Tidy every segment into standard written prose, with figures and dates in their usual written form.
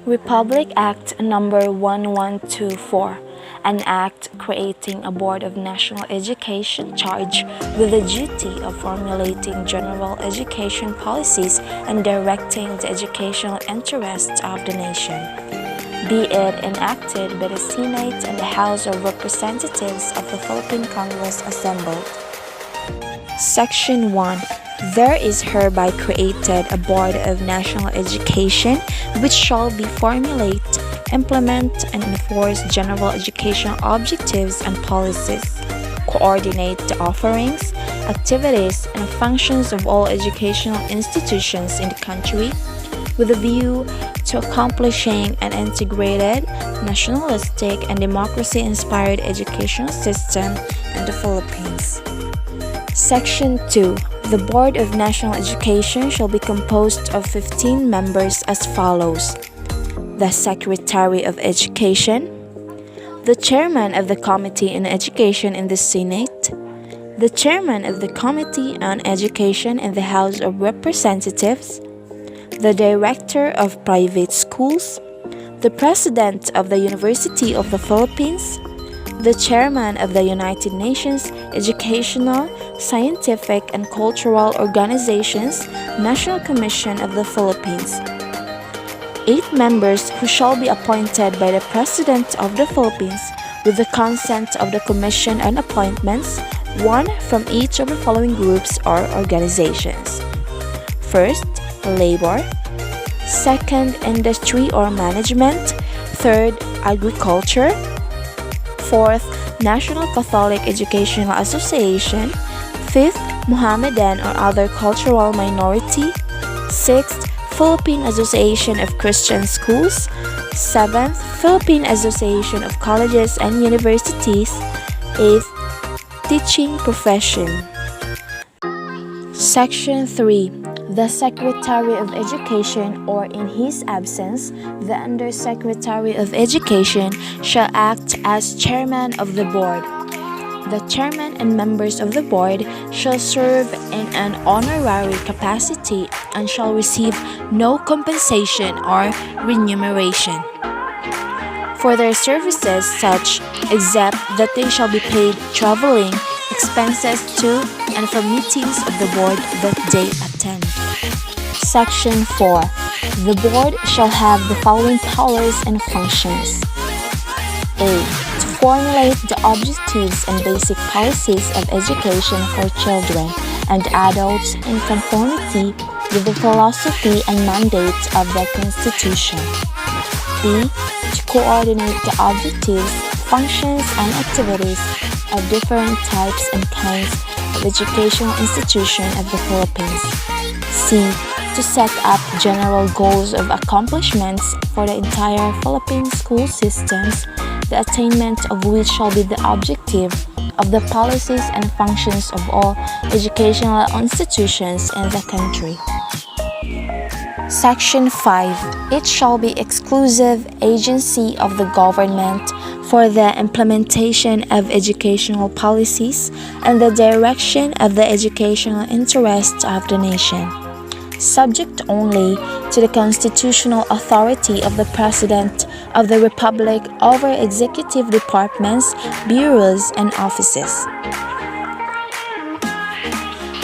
Republic Act Number 1124, an act creating a Board of National Education charged with the duty of formulating general education policies and directing the educational interests of the nation. Be it enacted by the Senate and the House of Representatives of the Philippine Congress assembled. Section 1. There is hereby created a Board of National Education which shall be formulate, implement, and enforce general educational objectives and policies, coordinate the offerings, activities, and functions of all educational institutions in the country with a view to accomplishing an integrated, nationalistic, and democracy-inspired educational system in the Philippines. Section 2. The Board of National Education shall be composed of 15 members as follows: the Secretary of Education, the Chairman of the Committee on Education in the Senate, the Chairman of the Committee on Education in the House of Representatives, the Director of Private Schools, the President of the University of the Philippines, the Chairman of the United Nations Educational, Scientific, and Cultural Organizations National Commission of the Philippines. 8 members who shall be appointed by the President of the Philippines with the consent of the Commission on Appointments, 1 from each of the following groups or organizations. First, labor. Second, industry or management. Third, agriculture. Fourth, National Catholic Educational Association. Fifth, Mohammedan or other cultural minority. Sixth, Philippine Association of Christian Schools. Seventh, Philippine Association of Colleges and Universities. Eighth, teaching profession. Section 3. The Secretary of Education, or in his absence, the Undersecretary of Education, shall act as Chairman of the Board. The Chairman and members of the Board shall serve in an honorary capacity and shall receive no compensation or remuneration for their services, such except that they shall be paid traveling expenses to and from meetings of the Board that they attend. Section 4. The Board shall have the following powers and functions. A. To formulate the objectives and basic policies of education for children and adults in conformity with the philosophy and mandate of the Constitution. B. To coordinate the objectives, functions, and activities of different types and kinds of educational institutions of the Philippines. C. To set up general goals of accomplishments for the entire Philippine school systems, the attainment of which shall be the objective of the policies and functions of all educational institutions in the country. Section 5. It shall be exclusive agency of the government for the implementation of educational policies and the direction of the educational interests of the nation, subject only to the constitutional authority of the President of the Republic over executive departments, bureaus, and offices.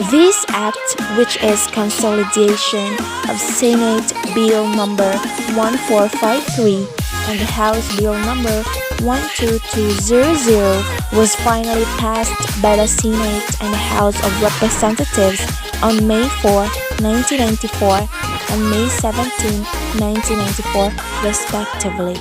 This act, which is consolidation of Senate Bill number 1453 and the House Bill number 12200, was finally passed by the Senate and the House of Representatives on May 4, 1994 and May 17, 1994, respectively.